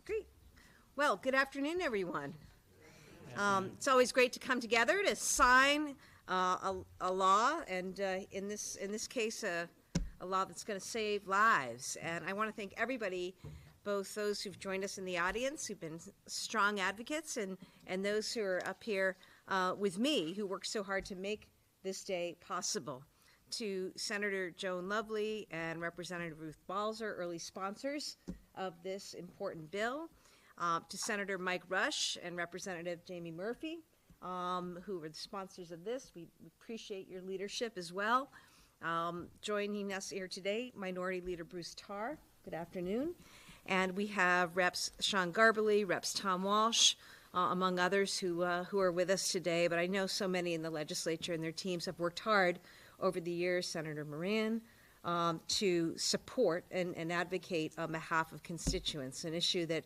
Great. Well, good afternoon, everyone. It's always great to come together to sign a law, and in this case, a law that's going to save lives. And I want to thank everybody, both those who've joined us in the audience, who've been strong advocates, and those who are up here with me, who worked so hard to make this day possible. To Senator Joan Lovely and Representative Ruth Balzer, early sponsors of this important bill. To Senator Mike Rush and Representative Jamie Murphy, who are the sponsors of this. We appreciate your leadership as well. Joining us here today, Minority Leader Bruce Tarr. Good afternoon. And we have Reps Sean Garbely, Reps Tom Walsh, among others who are with us today. But I know so many in the legislature and their teams have worked hard over the years, Senator Moran, to support and advocate on behalf of constituents, an issue that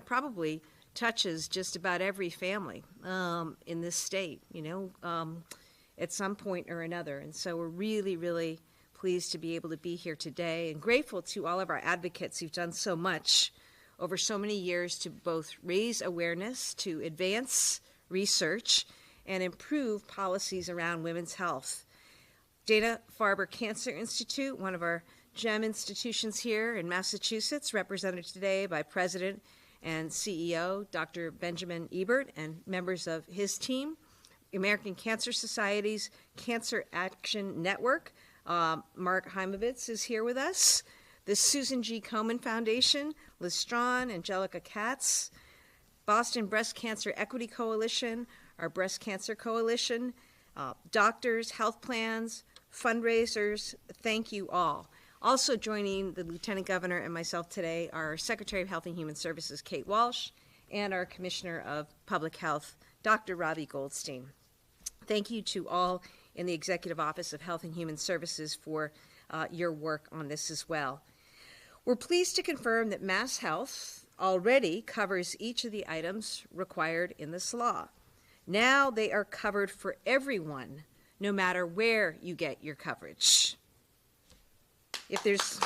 probably touches just about every family in this state, at some point or another. And so we're really, really pleased to be able to be here today and grateful to all of our advocates who've done so much over so many years to both raise awareness, to advance research, and improve policies around women's health. Dana-Farber Cancer Institute, one of our GEM institutions here in Massachusetts, represented today by President and CEO Dr. Benjamin Ebert and members of his team. American Cancer Society's Cancer Action Network, Mark Heimovitz is here with us. The Susan G. Komen Foundation, Liz Strawn, Angelica Katz, Boston Breast Cancer Equity Coalition, our Breast Cancer Coalition, doctors, health plans, fundraisers, thank you all. Also joining the Lieutenant Governor and myself today are Secretary of Health and Human Services, Kate Walsh, and our Commissioner of Public Health, Dr. Robbie Goldstein. Thank you to all in the Executive Office of Health and Human Services for your work on this as well. We're pleased to confirm that Mass Health already covers each of the items required in this law. Now they are covered for everyone, no matter where you get your coverage. If there's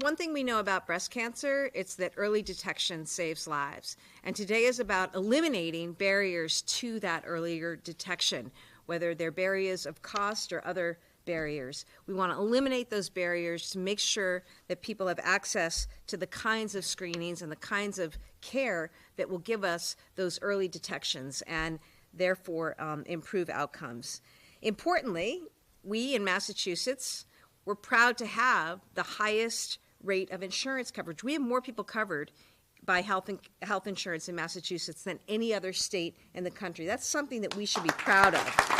one thing we know about breast cancer, it's that early detection saves lives. And today is about eliminating barriers to that earlier detection, whether they're barriers of cost or other barriers. We want to eliminate those barriers to make sure that people have access to the kinds of screenings and the kinds of care that will give us those early detections and therefore improve outcomes. Importantly, we in Massachusetts, we're proud to have the highest rate of insurance coverage. We have more people covered by health insurance in Massachusetts than any other state in the country. That's something that we should be proud of.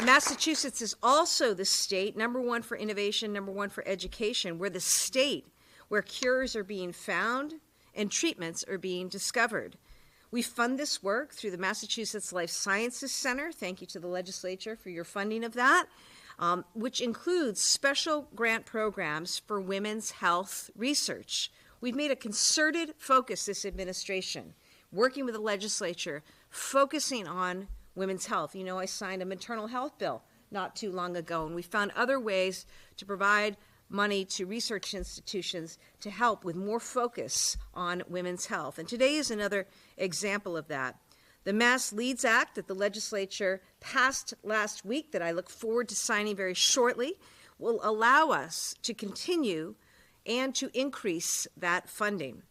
Massachusetts is also the state, number one for innovation, number one for education. We're the state where cures are being found and treatments are being discovered. We fund this work through the Massachusetts Life Sciences Center. Thank you to the legislature for your funding of that, which includes special grant programs for women's health research. We've made a concerted focus this administration, working with the legislature, focusing on women's health. I signed a maternal health bill not too long ago, and we found other ways to provide money to research institutions to help with more focus on women's health. And today is another example of that. The Mass Leads Act that the legislature passed last week, that I look forward to signing very shortly, will allow us to continue and to increase that funding.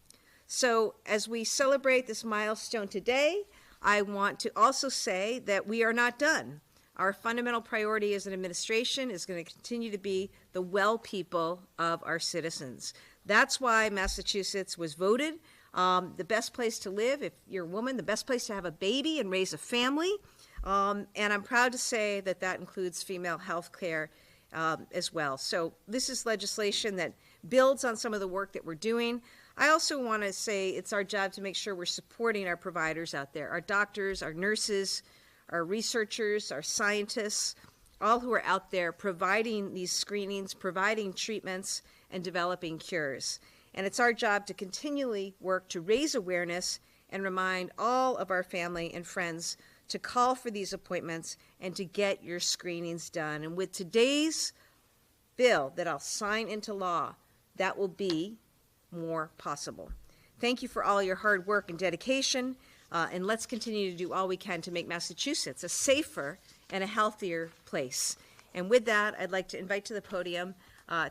So as we celebrate this milestone today, I want to also say that we are not done. Our fundamental priority as an administration is going to continue to be the well people of our citizens. That's why Massachusetts was voted the best place to live if you're a woman, the best place to have a baby and raise a family. And I'm proud to say that that includes female health care as well. So this is legislation that builds on some of the work that we're doing. I also want to say it's our job to make sure we're supporting our providers out there, our doctors, our nurses, our researchers, our scientists, all who are out there providing these screenings, providing treatments, and developing cures. And it's our job to continually work to raise awareness and remind all of our family and friends to call for these appointments and to get your screenings done. And with today's bill that I'll sign into law, that will be more possible. Thank you for all your hard work and dedication, and let's continue to do all we can to make Massachusetts a safer and a healthier place. And with that, I'd like to invite to the podium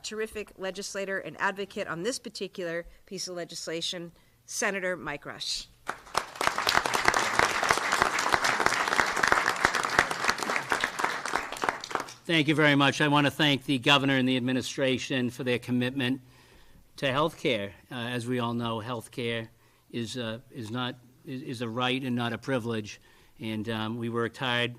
terrific legislator and advocate on this particular piece of legislation, Senator Mike Rush. Thank you very much. I want to thank the governor and the administration for their commitment to health care. As we all know, health care is a right and not a privilege. And we worked hard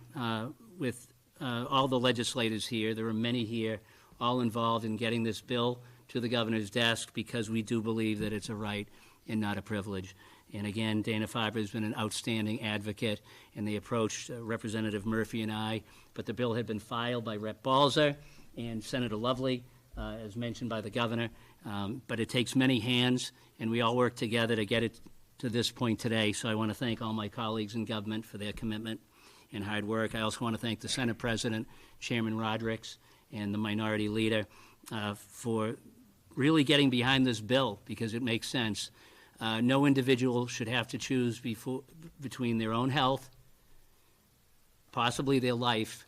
with all the legislators here. There were many here, all involved in getting this bill to the governor's desk because we do believe that it's a right and not a privilege. And again, Dana Farber has been an outstanding advocate, and they approached Representative Murphy and I, but the bill had been filed by Rep. Balzer and Senator Lovely, as mentioned by the governor. But it takes many hands, and we all work together to get it to this point today. So I want to thank all my colleagues in government for their commitment and hard work. I also want to thank the Senate President, Chairman Rodericks, and the Minority Leader for really getting behind this bill because it makes sense. No individual should have to choose between their own health, possibly their life,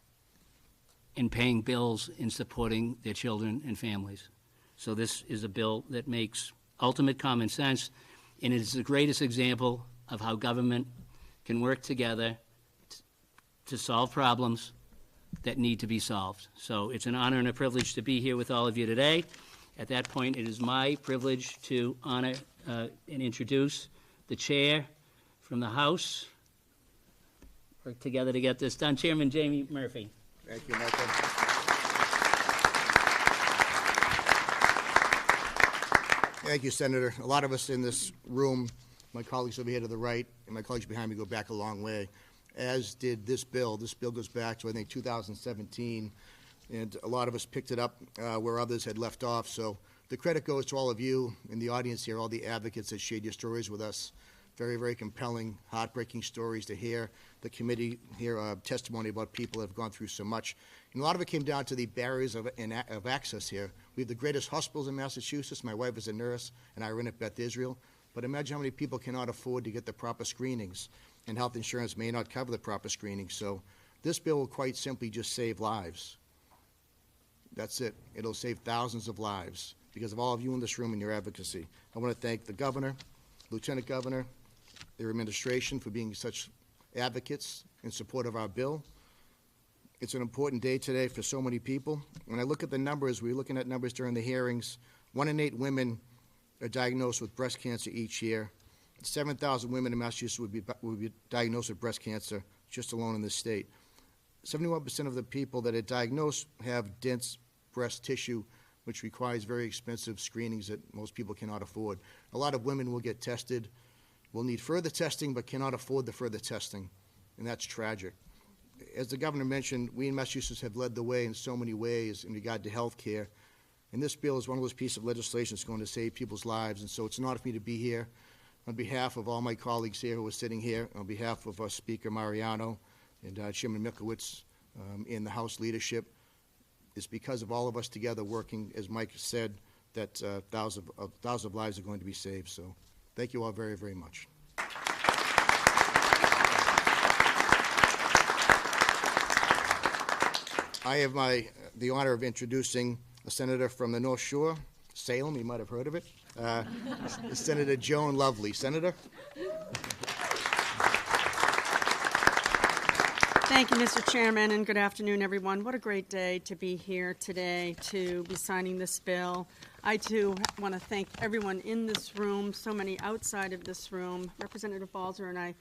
and paying bills and supporting their children and families. So this is a bill that makes ultimate common sense, and it is the greatest example of how government can work together to solve problems that need to be solved. So it's an honor and a privilege to be here with all of you today. At that point, it is my privilege to honor and introduce the chair from the House. Work together to get this done. Chairman Jamie Murphy. Thank you, Michael. Thank you, Senator. A lot of us in this room, my colleagues over here to the right and my colleagues behind me, go back a long way, as did this bill. This bill goes back to, I think, 2017, and a lot of us picked it up where others had left off. So the credit goes to all of you in the audience here, all the advocates that shared your stories with us. Very, very compelling, heartbreaking stories to hear. The committee hear testimony about people that have gone through so much. And a lot of it came down to the barriers of access here. We have the greatest hospitals in Massachusetts. My wife is a nurse, and I run at Beth Israel. But imagine how many people cannot afford to get the proper screenings, and health insurance may not cover the proper screenings. So this bill will quite simply just save lives. That's it. It'll save thousands of lives because of all of you in this room and your advocacy. I want to thank the governor, lieutenant governor, their administration for being such advocates in support of our bill. It's an important day today for so many people. When I look at the numbers, we were looking at numbers during the hearings. 1 in 8 women are diagnosed with breast cancer each year. 7,000 women in Massachusetts would be diagnosed with breast cancer just alone in this state. 71% of the people that are diagnosed have dense breast tissue, which requires very expensive screenings that most people cannot afford. A lot of women will get tested, will need further testing, but cannot afford the further testing, and that's tragic. As the governor mentioned, we in Massachusetts have led the way in so many ways in regard to health care, and this bill is one of those pieces of legislation that's going to save people's lives, and so it's an honor for me to be here. On behalf of all my colleagues here who are sitting here, on behalf of our Speaker Mariano and Chairman Mikowitz and the House leadership, it's because of all of us together working, as Mike said, that thousands of lives are going to be saved. So thank you all very, very much. I have the honor of introducing a senator from the North Shore, Salem, you might have heard of it, Senator Joan Lovely. Senator? Thank you, Mr. Chairman, and good afternoon, everyone. What a great day to be here today to be signing this bill. I, too, want to thank everyone in this room, so many outside of this room. Representative Balzer and I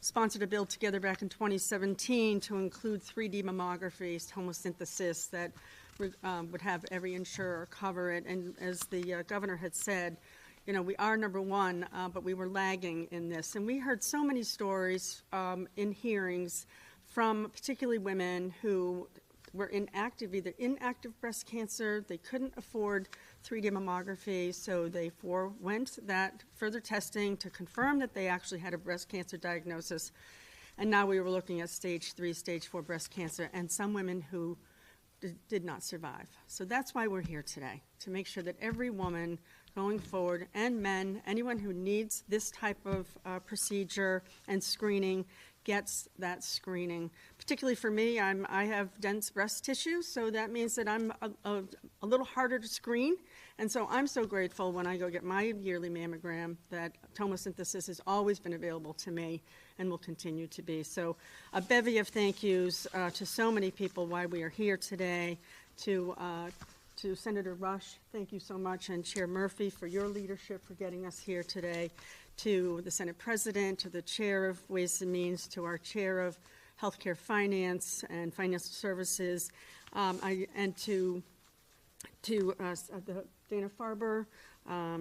sponsored a bill together back in 2017 to include 3D mammography tomosynthesis that would have every insurer cover it. And as the governor had said, you know, we are number one, but we were lagging in this. And we heard so many stories in hearings from particularly women who were inactive, either inactive breast cancer, they couldn't afford 3D mammography, so they forewent that further testing to confirm that they actually had a breast cancer diagnosis. And now we were looking at stage 3, stage 4 breast cancer, and some women who did not survive. So that's why we're here today, to make sure that every woman going forward, and men, anyone who needs this type of procedure and screening, gets that screening. Particularly for me, I have dense breast tissue, so that means that I'm a little harder to screen. And so I'm so grateful when I go get my yearly mammogram that tomosynthesis has always been available to me and will continue to be. So a bevy of thank yous to so many people why we are here today. To Senator Rush, thank you so much, and Chair Murphy for your leadership for getting us here today. To the Senate President, to the Chair of Ways and Means, to our Chair of Healthcare Finance and Financial Services, and to the Dana Farber. I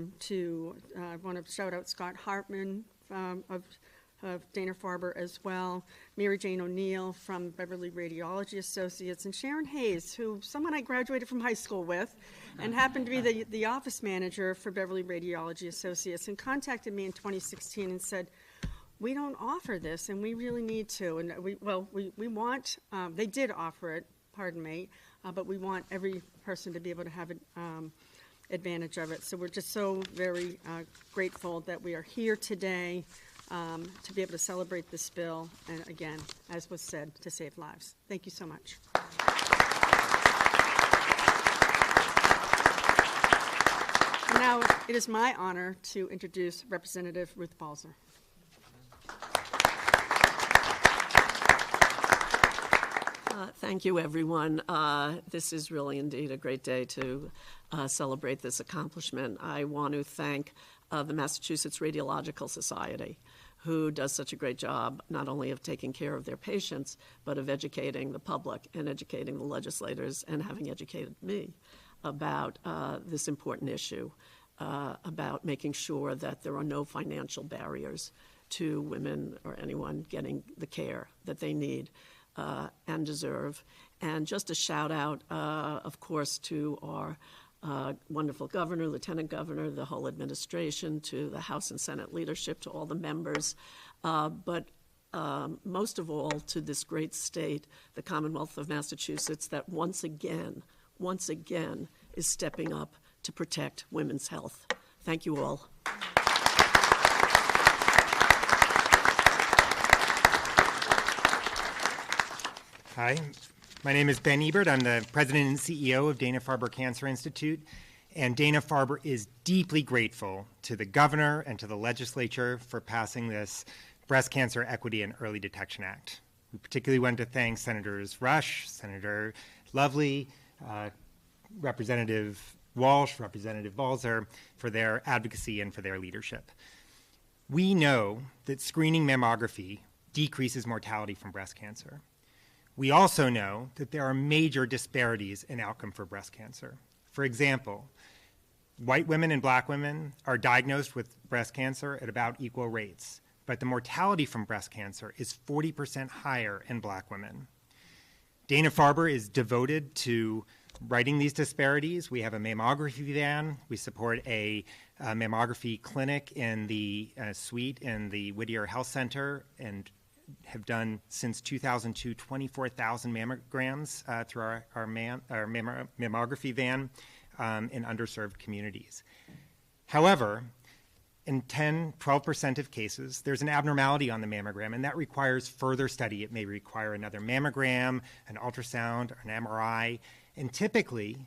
want to shout out Scott Hartman of Dana Farber as well, Mary Jane O'Neill from Beverly Radiology Associates, and Sharon Hayes, someone I graduated from high school with, and happened to be the office manager for Beverly Radiology Associates, and contacted me in 2016 and said, we don't offer this, and we really need to. And we want, they did offer it, pardon me, but we want every person to be able to have advantage of it. So we're just so very grateful that we are here today to be able to celebrate this bill, and again, as was said, to save lives. Thank you so much. And now it is my honor to introduce Representative Ruth Balzer. Thank you, everyone. This is really indeed a great day to celebrate this accomplishment. I want to thank the Massachusetts Radiological Society, who does such a great job not only of taking care of their patients, but of educating the public and educating the legislators and having educated me about this important issue, about making sure that there are no financial barriers to women or anyone getting the care that they need and deserve. And just a shout out, of course, to our wonderful governor, lieutenant governor, the whole administration, to the House and Senate leadership, to all the members, but most of all to this great state, the Commonwealth of Massachusetts, that once again is stepping up to protect women's health. Thank you all. Hi, my name is Ben Ebert. I'm the president and CEO of Dana-Farber Cancer Institute, and Dana-Farber is deeply grateful to the governor and to the legislature for passing this Breast Cancer Equity and Early Detection Act. We particularly want to thank Senators Rush, Senator Lovely, Representative Walsh, Representative Balzer for their advocacy and for their leadership. We know that screening mammography decreases mortality from breast cancer. We also know that there are major disparities in outcome for breast cancer. For example, white women and black women are diagnosed with breast cancer at about equal rates, but the mortality from breast cancer is 40% higher in black women. Dana-Farber is devoted to righting these disparities. We have a mammography van. We support a mammography clinic in the suite in the Whittier Health Center, and have done since 2002 24,000 mammograms through our mammography van in underserved communities. However, in 12% of cases, there's an abnormality on the mammogram, and that requires further study. It may require another mammogram, an ultrasound, or an MRI, and typically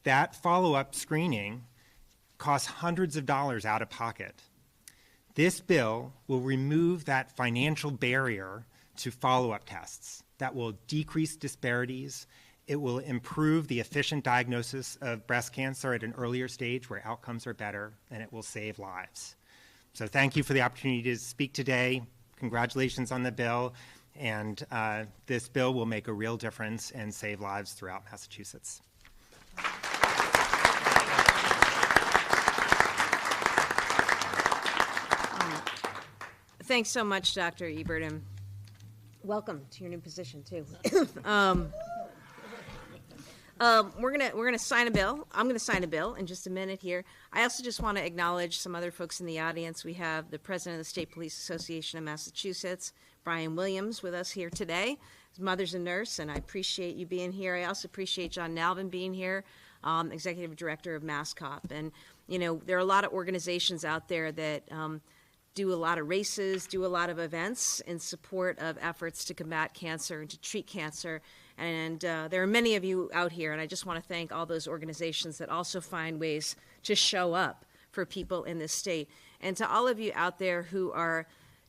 that follow-up screening costs hundreds of dollars out of pocket. This bill will remove that financial barrier to follow-up tests. That will decrease disparities. It will improve the efficient diagnosis of breast cancer at an earlier stage where outcomes are better, and it will save lives. So thank you for the opportunity to speak today. Congratulations on the bill, and this bill will make a real difference and save lives throughout Massachusetts. Thanks so much, Dr. Ebert, and welcome to your new position, too. we're gonna sign a bill. I'm gonna sign a bill in just a minute here. I also just want to acknowledge some other folks in the audience. We have the president of the State Police Association of Massachusetts, Brian Williams, with us here today. His mother's a nurse, and I appreciate you being here. I also appreciate John Nalvin being here, executive director of mass.gov. And there are a lot of organizations out there that do a lot of races, do a lot of events in support of efforts to combat cancer and to treat cancer. And there are many of you out here, and I just want to thank all those organizations that also find ways to show up for people in this state. And to all of you out there who are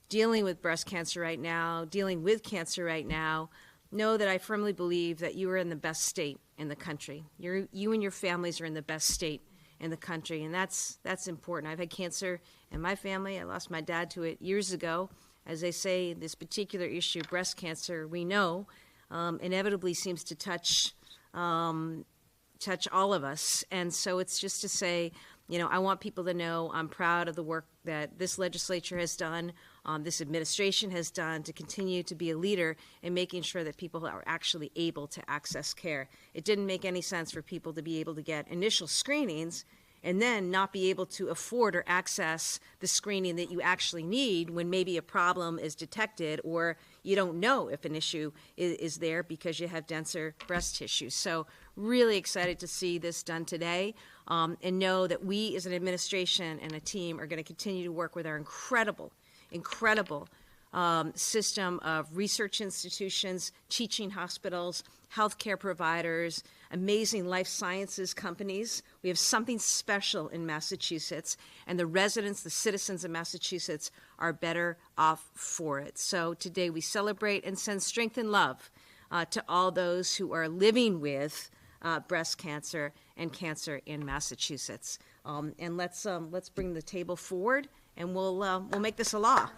dealing with breast cancer right now, dealing with cancer right now, know that I firmly believe that you are in the best state in the country. You and your families are in the best state in the country, and that's important. I've had cancer in my family. I lost my dad to it years ago. As they say, this particular issue, breast cancer, we know inevitably seems to touch all of us. And so it's just to say, I want people to know I'm proud of the work that this legislature has done, this administration has done to continue to be a leader in making sure that people are actually able to access care. It didn't make any sense for people to be able to get initial screenings and then not be able to afford or access the screening that you actually need when maybe a problem is detected or you don't know if an issue is there because you have denser breast tissue. So really excited to see this done today, and know that we as an administration and a team are going to continue to work with our incredible system of research institutions, teaching hospitals, healthcare providers, amazing life sciences companies. We have something special in Massachusetts, and the residents, the citizens of Massachusetts are better off for it. So today we celebrate and send strength and love to all those who are living with breast cancer and cancer in Massachusetts. And let's bring the table forward, and we'll make this a law.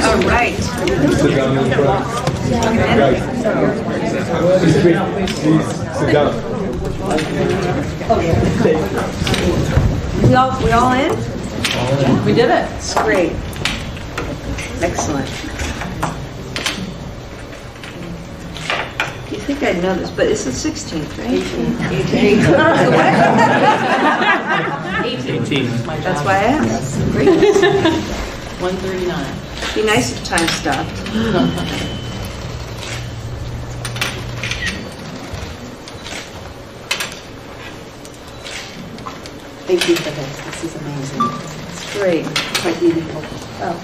All right. Sit down in front. Guys, please sit down. We all in? We did it. It's great. Excellent. You think I'd know this, but it's the 16th, right? 18th. That's why I asked. Great. 139. Be nice if time stopped. Thank you for this. This is amazing. It's great. Quite meaningful. Oh.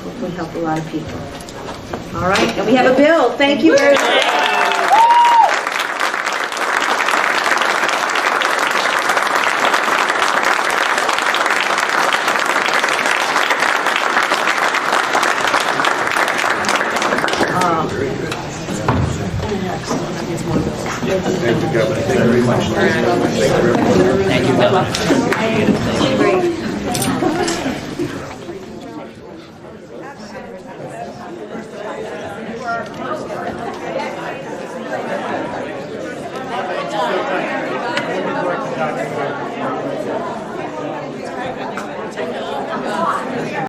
Hopefully help a lot of people. All right, and we have a bill. Thank you very much. Thank you, Governor. Thank you very much. Thank you, Bill. Great.